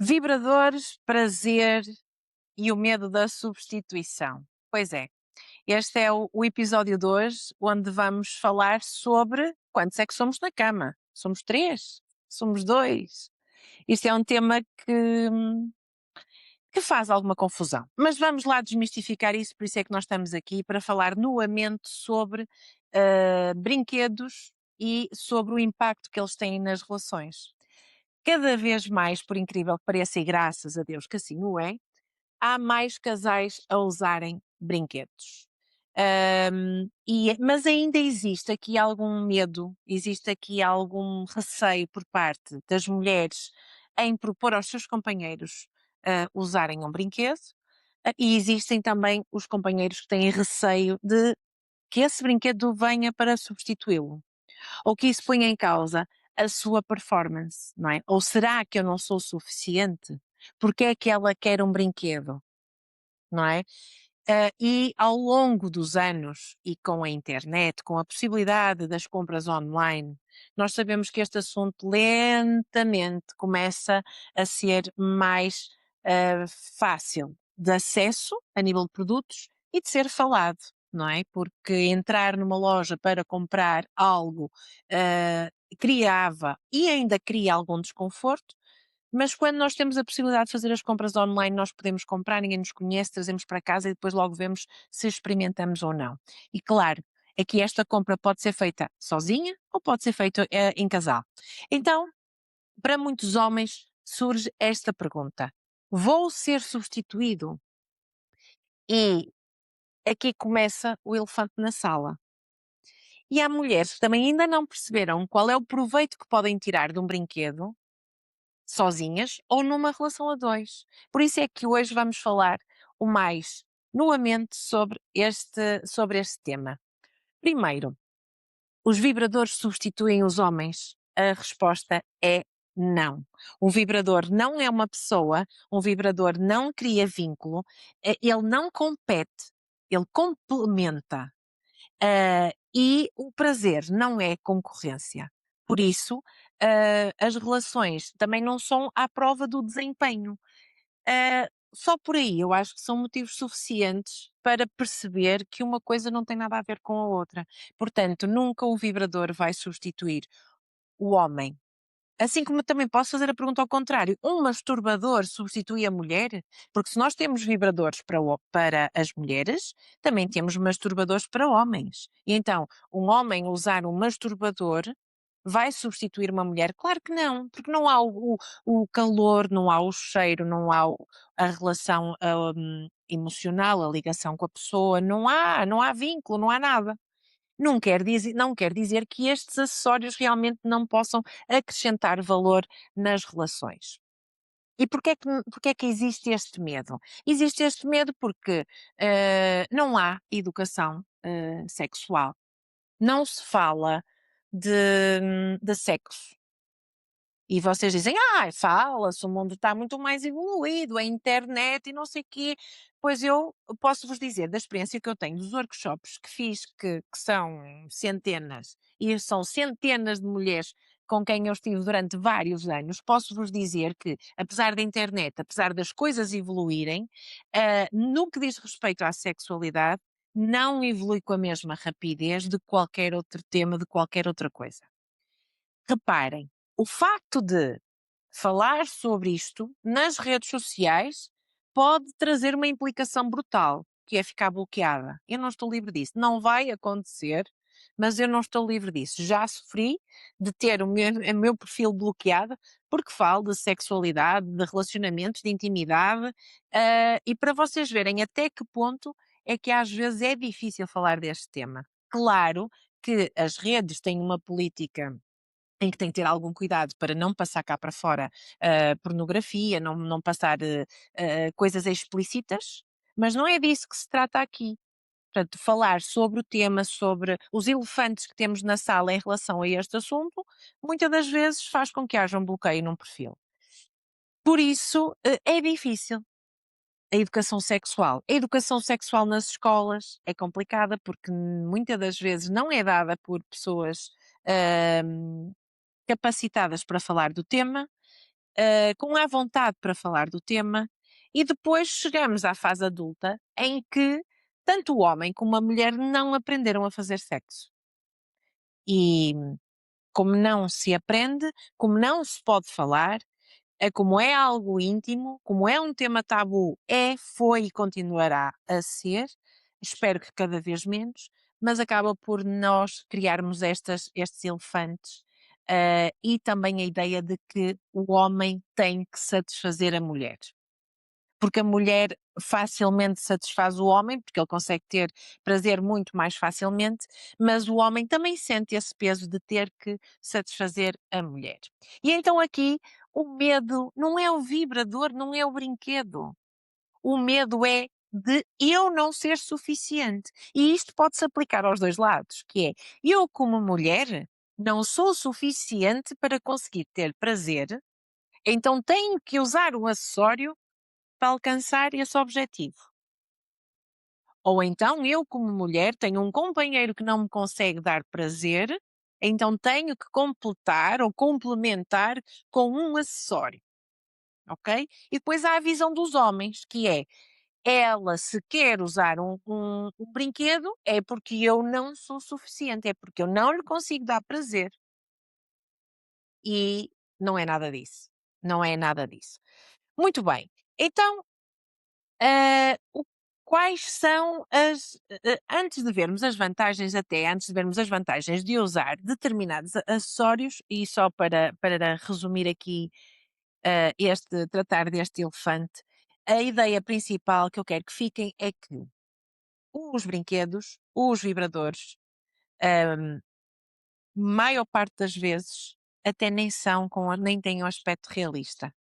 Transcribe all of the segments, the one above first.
Vibradores, prazer e o medo da substituição. Pois é, este é o episódio de hoje, onde vamos falar sobre quantos é que somos na cama. Somos 3? Somos 2? Isto é um tema que faz alguma confusão. Mas vamos lá desmistificar isso, por isso é que nós estamos aqui, para falar nuamente sobre brinquedos e sobre o impacto que eles têm nas relações. Cada vez mais, por incrível que pareça, e graças a Deus que assim o é, há mais casais a usarem brinquedos. Mas ainda existe aqui algum medo, existe aqui algum receio por parte das mulheres em propor aos seus companheiros usarem um brinquedo, e existem também os companheiros que têm receio de que esse brinquedo venha para substituí-lo, ou que isso ponha em causa a sua performance, não é? Ou será que eu não sou suficiente? Porque é que ela quer um brinquedo, não é? E ao longo dos anos e com a internet, com a possibilidade das compras online, nós sabemos que este assunto lentamente começa a ser mais fácil de acesso a nível de produtos e de ser falado, não é? Porque entrar numa loja para comprar algo criava e ainda cria algum desconforto, mas quando nós temos a possibilidade de fazer as compras online, nós podemos comprar, ninguém nos conhece, trazemos para casa e depois logo vemos se experimentamos ou não. E claro, aqui esta compra pode ser feita sozinha ou pode ser feita em casal. Então, para muitos homens surge esta pergunta: vou ser substituído? E aqui começa o elefante na sala. E há mulheres que também ainda não perceberam qual é o proveito que podem tirar de um brinquedo sozinhas ou numa relação a dois. Por isso é que hoje vamos falar o mais nuamente sobre este tema. Primeiro, os vibradores substituem os homens? A resposta é não. Um vibrador não é uma pessoa, um vibrador não cria vínculo, ele não compete, ele complementa. E o prazer não é concorrência. Por isso, as relações também não são à prova do desempenho. Só por aí eu acho que são motivos suficientes para perceber que uma coisa não tem nada a ver com a outra. Portanto, nunca o vibrador vai substituir o homem. Assim como também posso fazer a pergunta ao contrário: um masturbador substitui a mulher? Porque se nós temos vibradores para as mulheres, também temos masturbadores para homens. E então, um homem usar um masturbador vai substituir uma mulher? Claro que não, porque não há o calor, não há o cheiro, não há a relação emocional, a ligação com a pessoa, não há vínculo, não há nada. Não quer dizer que estes acessórios realmente não possam acrescentar valor nas relações. E porquê é que existe este medo? Existe este medo porque não há educação sexual. Não se fala de sexo. E vocês dizem: fala-se, o mundo está muito mais evoluído, a internet e não sei quê. Pois eu posso-vos dizer, da experiência que eu tenho, dos workshops que fiz, que são centenas, e são centenas de mulheres com quem eu estive durante vários anos, posso-vos dizer que, apesar da internet, apesar das coisas evoluírem, no que diz respeito à sexualidade, não evolui com a mesma rapidez de qualquer outro tema, de qualquer outra coisa. Reparem, o facto de falar sobre isto nas redes sociais pode trazer uma implicação brutal, que é ficar bloqueada. Eu não estou livre disso. Não vai acontecer, mas eu não estou livre disso. Já sofri de ter o meu perfil bloqueado porque falo de sexualidade, de relacionamentos, de intimidade, e para vocês verem até que ponto é que às vezes é difícil falar deste tema. Claro que as redes têm uma política em que tem que ter algum cuidado para não passar cá para fora pornografia, não passar coisas explícitas, mas não é disso que se trata aqui. Portanto, falar sobre o tema, sobre os elefantes que temos na sala em relação a este assunto, muitas das vezes faz com que haja um bloqueio num perfil. Por isso, é difícil. A educação sexual. A educação sexual nas escolas é complicada porque muitas das vezes não é dada por pessoas hum, capacitadas para falar do tema, com a vontade para falar do tema, e depois chegamos à fase adulta em que tanto o homem como a mulher não aprenderam a fazer sexo. E como não se aprende, como não se pode falar, como é algo íntimo, como é um tema tabu, foi e continuará a ser, espero que cada vez menos, mas acaba por nós criarmos estes elefantes, e também a ideia de que o homem tem que satisfazer a mulher. Porque a mulher facilmente satisfaz o homem, porque ele consegue ter prazer muito mais facilmente, mas o homem também sente esse peso de ter que satisfazer a mulher. E então aqui o medo não é o vibrador, não é o brinquedo. O medo é de eu não ser suficiente. E isto pode-se aplicar aos 2 lados, que é, eu como mulher não sou suficiente para conseguir ter prazer, então tenho que usar um acessório para alcançar esse objetivo. Ou então eu, como mulher, tenho um companheiro que não me consegue dar prazer, então tenho que completar ou complementar com um acessório, ok? E depois há a visão dos homens, que é ela, se quer usar um brinquedo, é porque eu não sou suficiente, é porque eu não lhe consigo dar prazer. E não é nada disso. Não é nada disso. Muito bem. Então, o quais são antes de vermos as vantagens, até antes de vermos as vantagens de usar determinados acessórios, e só para resumir aqui, tratar deste elefante, a ideia principal que eu quero que fiquem é que os brinquedos, os vibradores, hã, maior parte das vezes, até nem têm um aspecto realista.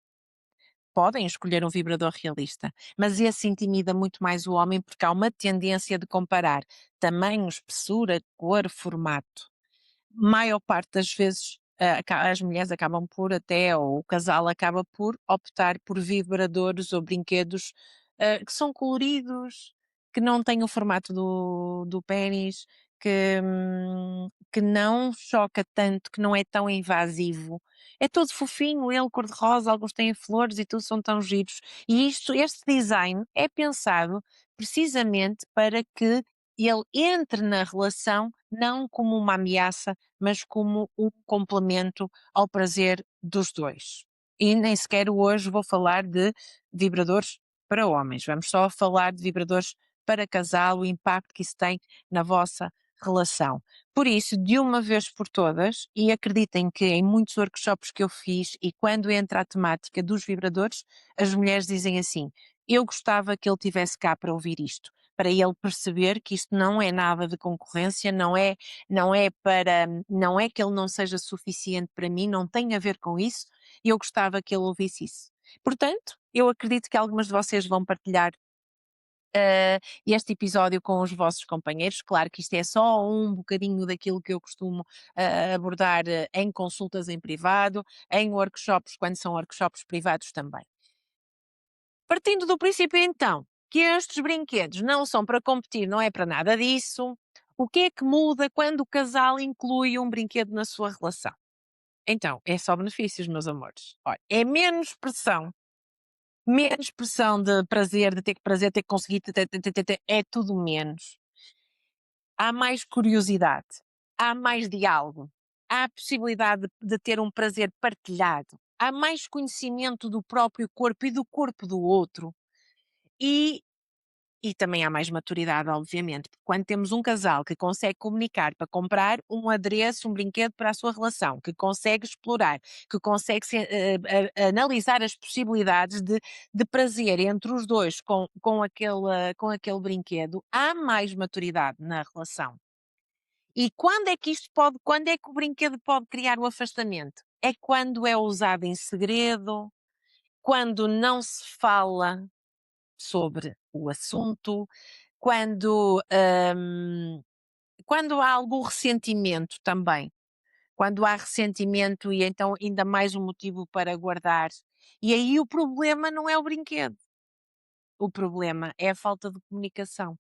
Podem escolher um vibrador realista, mas esse intimida muito mais o homem, porque há uma tendência de comparar tamanho, espessura, cor, formato. Maior parte das vezes, as mulheres acabam por até, ou o casal acaba por optar por vibradores ou brinquedos, que são coloridos, que não têm o formato do pénis, que não choca tanto, que não é tão invasivo. É todo fofinho, ele cor-de-rosa, alguns têm flores e tudo, são tão giros. E este design é pensado precisamente para que ele entre na relação não como uma ameaça, mas como um complemento ao prazer dos 2. E nem sequer hoje vou falar de vibradores para homens, vamos só falar de vibradores para casal, o impacto que isso tem na vossa relação. Por isso, de uma vez por todas, e acreditem que em muitos workshops que eu fiz e quando entra a temática dos vibradores, as mulheres dizem assim: "Eu gostava que ele tivesse cá para ouvir isto", para ele perceber que isto não é nada de concorrência, não é que ele não seja suficiente para mim, não tem a ver com isso, e eu gostava que ele ouvisse isso. Portanto, eu acredito que algumas de vocês vão partilhar este episódio com os vossos companheiros. Claro que isto é só um bocadinho daquilo que eu costumo abordar em consultas em privado, em workshops, quando são workshops privados também. Partindo do princípio, então, que estes brinquedos não são para competir, não é para nada disso, o que é que muda quando o casal inclui um brinquedo na sua relação? Então, é só benefícios, meus amores. Olha, é menos pressão de prazer, de ter que prazer, ter que conseguir, é tudo menos. Há mais curiosidade, há mais diálogo, há a possibilidade de ter um prazer partilhado, há mais conhecimento do próprio corpo e do corpo do outro. E E também há mais maturidade, obviamente, porque quando temos um casal que consegue comunicar para comprar um adereço, um brinquedo para a sua relação, que consegue explorar, que consegue analisar as possibilidades de prazer entre os dois com aquele brinquedo, há mais maturidade na relação. E quando é que o brinquedo pode criar o afastamento? É quando é usado em segredo, quando não se fala sobre o assunto, quando, quando há algum ressentimento também, quando há ressentimento e então ainda mais um motivo para guardar. E aí o problema não é o brinquedo, o problema é a falta de comunicação.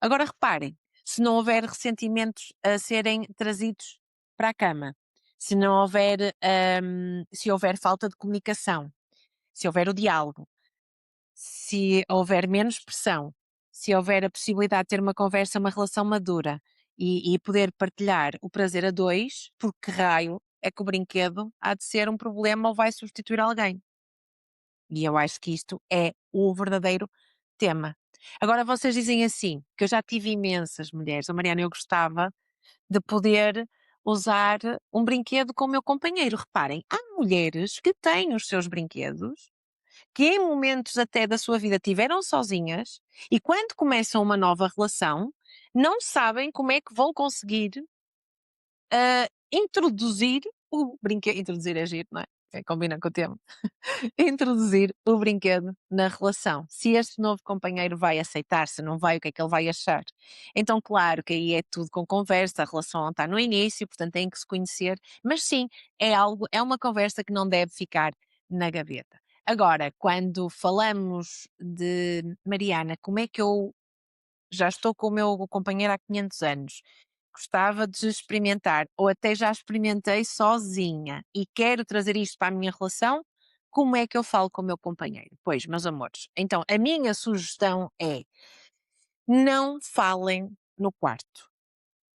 Agora reparem, se não houver ressentimentos a serem trazidos para a cama, se houver falta de comunicação, se houver o diálogo, se houver menos pressão, se houver a possibilidade de ter uma conversa, uma relação madura e poder partilhar o prazer a dois, por que raio é que o brinquedo há de ser um problema ou vai substituir alguém? E eu acho que isto é o verdadeiro tema. Agora vocês dizem assim, que eu já tive imensas mulheres, oh Mariana, eu gostava de poder usar um brinquedo com o meu companheiro. Reparem, há mulheres que têm os seus brinquedos, que em momentos até da sua vida tiveram sozinhas e quando começam uma nova relação, não sabem como é que vão conseguir introduzir o brinquedo. Introduzir é giro, não é? Combina com o tema. Introduzir o brinquedo na relação. Se este novo companheiro vai aceitar, se não vai, o que é que ele vai achar? Então, claro que aí é tudo com conversa, a relação está no início, portanto têm que se conhecer, mas sim, é uma conversa que não deve ficar na gaveta. Agora, quando falamos de Mariana, como é que eu já estou com o meu companheiro há 500 anos. Gostava de experimentar, ou até já experimentei sozinha e quero trazer isto para a minha relação. Como é que eu falo com o meu companheiro? Pois, meus amores, então a minha sugestão é: não falem no quarto.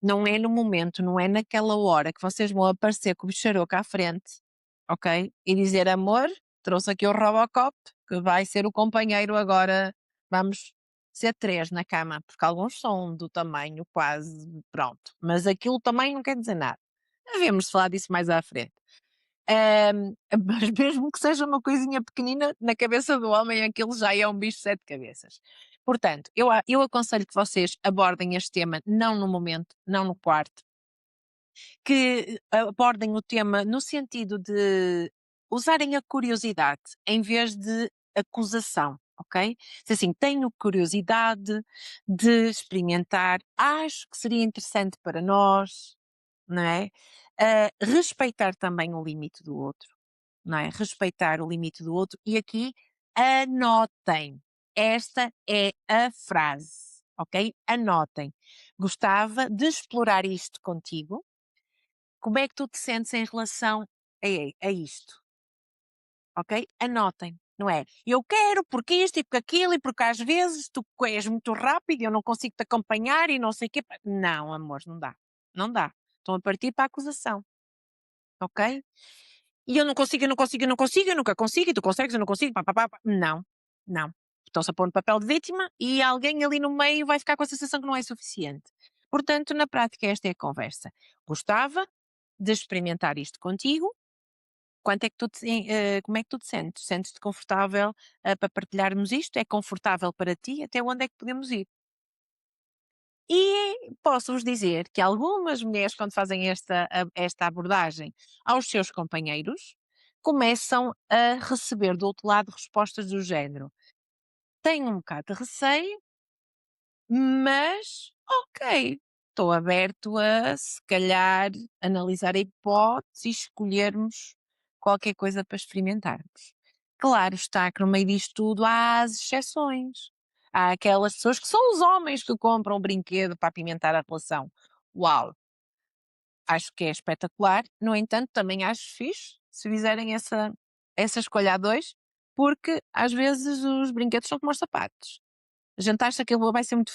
Não é no momento, não é naquela hora que vocês vão aparecer com o bicharoco à frente, ok? E dizer: amor, trouxe aqui o Robocop, que vai ser o companheiro agora, vamos ser três na cama, porque alguns são do tamanho quase, pronto, mas aquilo também não quer dizer nada. Havemos de falar disso mais à frente. Mas mesmo que seja uma coisinha pequenina, na cabeça do homem aquilo já é um bicho de 7 cabeças. Portanto, eu aconselho que vocês abordem este tema não no momento, não no quarto, que abordem o tema no sentido de usarem a curiosidade em vez de acusação, ok? Se assim, tenho curiosidade de experimentar, acho que seria interessante para nós, não é? Respeitar também o limite do outro, não é? Respeitar o limite do outro e aqui anotem. Esta é a frase, ok? Anotem. Gostava de explorar isto contigo. Como é que tu te sentes em relação a isto? Ok? Anotem, não é? Eu quero porque isto e porque aquilo e porque às vezes tu és muito rápido e eu não consigo te acompanhar e não sei o quê. Não, amor, não dá. Não dá. Estão a partir para a acusação, ok? E eu não consigo, eu não consigo, eu não consigo, eu nunca consigo, e tu consegues, eu não consigo, pá, pá, pá, pá. Não, não. Estão-se a pôr no papel de vítima e alguém ali no meio vai ficar com a sensação que não é suficiente. Portanto, na prática, esta é a conversa. Gostava de experimentar isto contigo. Quanto é que tu como é que tu te sentes? Sentes-te confortável, para partilharmos isto? É confortável para ti? Até onde é que podemos ir? E posso-vos dizer que algumas mulheres, quando fazem esta abordagem aos seus companheiros, começam a receber do outro lado respostas do género: "Tenho um bocado de receio, mas ok, estou aberto a, se calhar, analisar a hipótese e escolhermos qualquer coisa para experimentarmos." Claro está que no meio disto tudo há as exceções. Há aquelas pessoas que são os homens que compram um brinquedo para apimentar a relação. Uau! Acho que é espetacular. No entanto, também acho fixe se fizerem essa escolha a dois, porque às vezes os brinquedos são como os sapatos. A gente acha que aquilo vai ser muito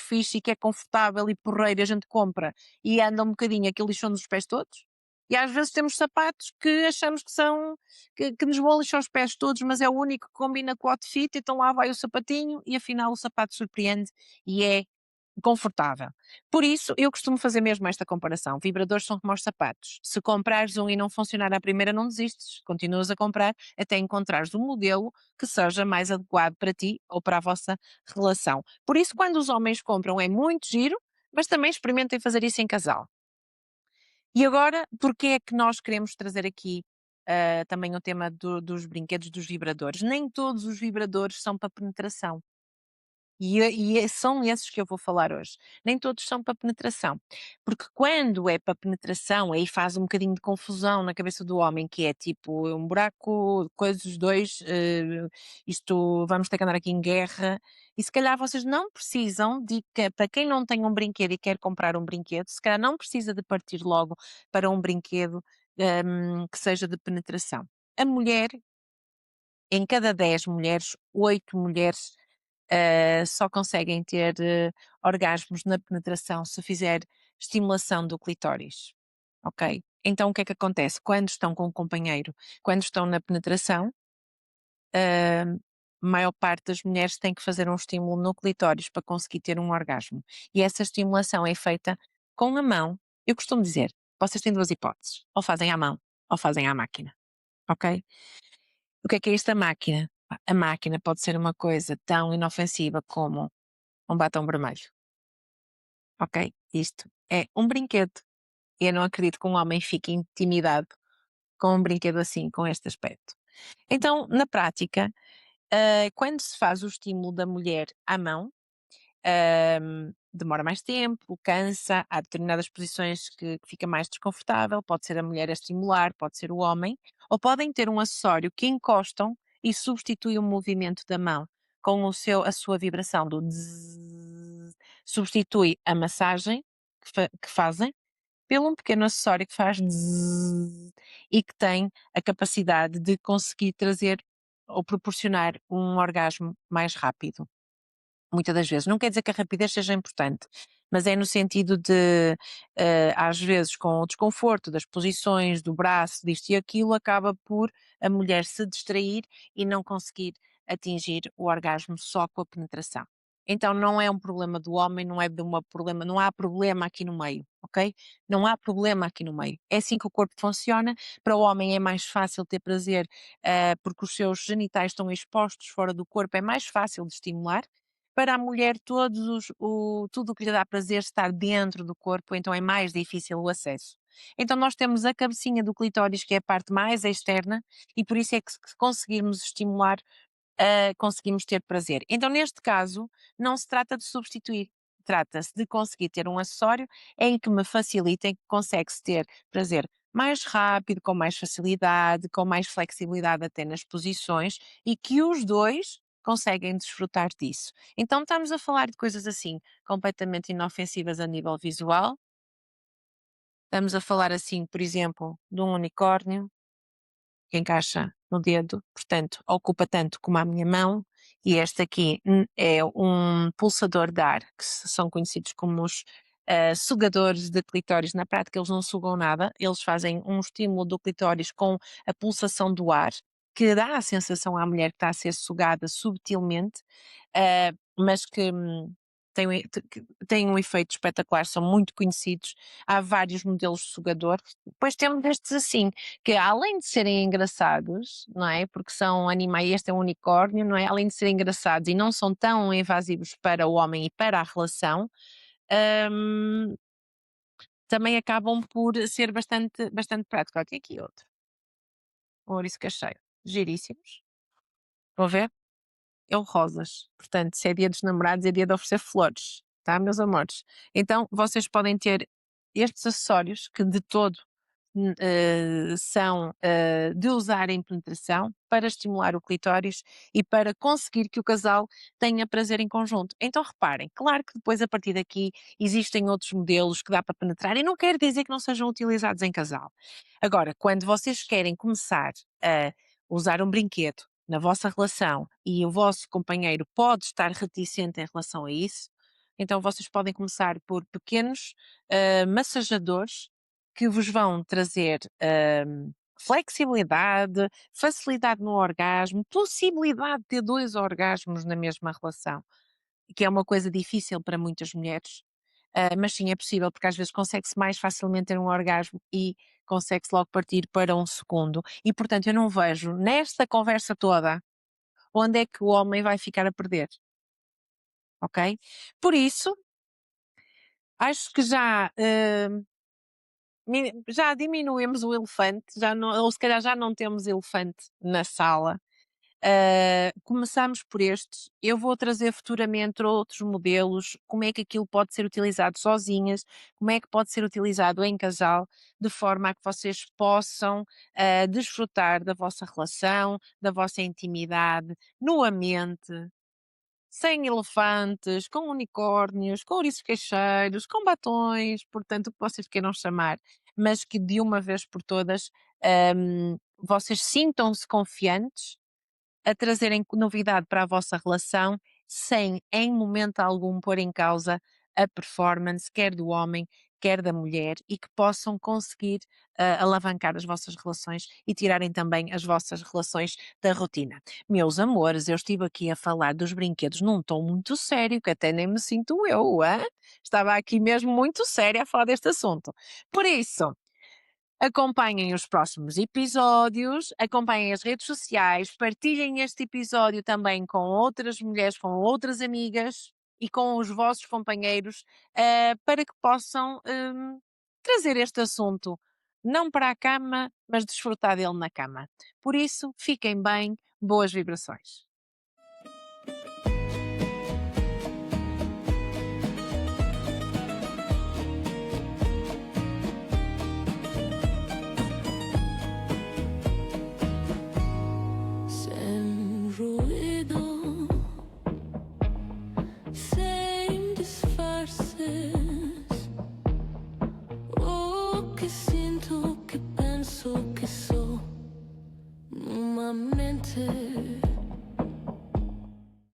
fixe e que é confortável e porreiro, e a gente compra e anda um bocadinho, aquilo lixou-nos os pés todos. E às vezes temos sapatos que achamos que são que nos vão lixar os pés todos, mas é o único que combina com o outfit, então lá vai o sapatinho e afinal o sapato surpreende e é confortável. Por isso, eu costumo fazer mesmo esta comparação. Vibradores são como os sapatos. Se comprares um e não funcionar à primeira, não desistes. Continuas a comprar até encontrares um modelo que seja mais adequado para ti ou para a vossa relação. Por isso, quando os homens compram, é muito giro, mas também experimentem fazer isso em casal. E agora, porque é que nós queremos trazer aqui também o tema dos brinquedos dos vibradores? Nem todos os vibradores são para penetração. São esses que eu vou falar hoje. Nem todos são para penetração. Porque quando é para penetração, aí faz um bocadinho de confusão na cabeça do homem, que é tipo um buraco, coisas dos dois, isto vamos ter que andar aqui em guerra. E se calhar vocês não precisam de que, para quem não tem um brinquedo e quer comprar um brinquedo, se calhar não precisa de partir logo para um brinquedo que seja de penetração. A mulher, em cada 10 mulheres, 8 mulheres só conseguem ter orgasmos na penetração se fizer estimulação do clitóris, ok? Então o que é que acontece? Quando estão com o companheiro, quando estão na penetração, a maior parte das mulheres tem que fazer um estímulo no clitóris para conseguir ter um orgasmo. E essa estimulação é feita com a mão. Eu costumo dizer, vocês têm 2 hipóteses, ou fazem à mão ou fazem à máquina, ok? O que é esta máquina? Pá, a máquina pode ser uma coisa tão inofensiva como um batom vermelho, ok? Isto é um brinquedo. E eu não acredito que um homem fique intimidado com um brinquedo assim, com este aspecto. Então, na prática, quando se faz o estímulo da mulher à mão, demora mais tempo, cansa, há determinadas posições que fica mais desconfortável, pode ser a mulher a estimular, pode ser o homem, ou podem ter um acessório que encostam e substitui o movimento da mão com a sua vibração do zzz, substitui a massagem que fazem pelo um pequeno acessório que faz zzz e que tem a capacidade de conseguir trazer ou proporcionar um orgasmo mais rápido. Muitas das vezes. Não quer dizer que a rapidez seja importante, mas é no sentido de, às vezes, com o desconforto das posições, do braço, disto e aquilo, acaba por a mulher se distrair e não conseguir atingir o orgasmo só com a penetração. Então não é um problema do homem, não é de uma problema, não há problema aqui no meio, ok? Não há problema aqui no meio. É assim que o corpo funciona. Para o homem é mais fácil ter prazer, porque os seus genitais estão expostos fora do corpo, é mais fácil de estimular. Para a mulher tudo o que lhe dá prazer está dentro do corpo, então é mais difícil o acesso. Então nós temos a cabecinha do clitóris, que é a parte mais externa, e por isso é que se conseguirmos estimular, conseguimos ter prazer. Então, neste caso, não se trata de substituir, trata-se de conseguir ter um acessório em que me facilita, em que consegue-se ter prazer mais rápido, com mais facilidade, com mais flexibilidade até nas posições e que os dois conseguem desfrutar disso. Então, estamos a falar de coisas assim completamente inofensivas a nível visual. Estamos a falar assim, por exemplo, de um unicórnio que encaixa no dedo, portanto, ocupa tanto como a minha mão, e este aqui é um pulsador de ar, que são conhecidos como os sugadores de clitóris. Na prática, eles não sugam nada, eles fazem um estímulo do clitóris com a pulsação do ar, que dá a sensação à mulher que está a ser sugada subtilmente, mas que tem, tem um efeito espetacular, são muito conhecidos. Há vários modelos de sugador. Depois temos estes assim, que além de serem engraçados, não é? Porque são animais, este é um unicórnio, não é? Além de serem engraçados e não são tão invasivos para o homem e para a relação, hum, também acabam por ser bastante práticos. Olha, tem aqui outro, um ouriço cacheiro, giríssimos. Vão ver? É o rosas. Portanto, se é dia dos namorados, é dia de oferecer flores, tá, meus amores? Então, vocês podem ter estes acessórios que de todo são de usar em penetração para estimular o clitóris e para conseguir que o casal tenha prazer em conjunto. Então reparem, claro que depois a partir daqui existem outros modelos que dá para penetrar e não quer dizer que não sejam utilizados em casal. Agora, quando vocês querem começar a usar um brinquedo na vossa relação e o vosso companheiro pode estar reticente em relação a isso, então vocês podem começar por pequenos massajadores que vos vão trazer flexibilidade, facilidade no orgasmo, possibilidade de ter 2 orgasmos na mesma relação, que é uma coisa difícil para muitas mulheres, mas sim é possível, porque às vezes consegue-se mais facilmente ter um orgasmo e consegue-se logo partir para um segundo. E portanto eu não vejo nesta conversa toda onde é que o homem vai ficar a perder, ok? Por isso, acho que já diminuímos o elefante, já não, ou se calhar já não temos elefante na sala. Começamos por estes. Eu vou trazer futuramente outros modelos, como é que aquilo pode ser utilizado sozinhas, como é que pode ser utilizado em casal, de forma a que vocês possam desfrutar da vossa relação, da vossa intimidade, nuamente, sem elefantes, com unicórnios, com ouriços queixeiros, com batons, portanto, o que vocês queiram chamar. mas que de uma vez por todas, vocês sintam-se confiantes a trazerem novidade para a vossa relação, sem em momento algum pôr em causa a performance, quer do homem, quer da mulher, e que possam conseguir alavancar as vossas relações e tirarem também as vossas relações da rotina. Meus amores, eu estive aqui a falar dos brinquedos num tom muito sério, que até nem me sinto eu, hã? Estava aqui mesmo muito séria a falar deste assunto. Por isso, acompanhem os próximos episódios, acompanhem as redes sociais, partilhem este episódio também com outras mulheres, com outras amigas e com os vossos companheiros, para que possam, trazer este assunto não para a cama, mas desfrutar dele na cama. Por isso, fiquem bem, boas vibrações.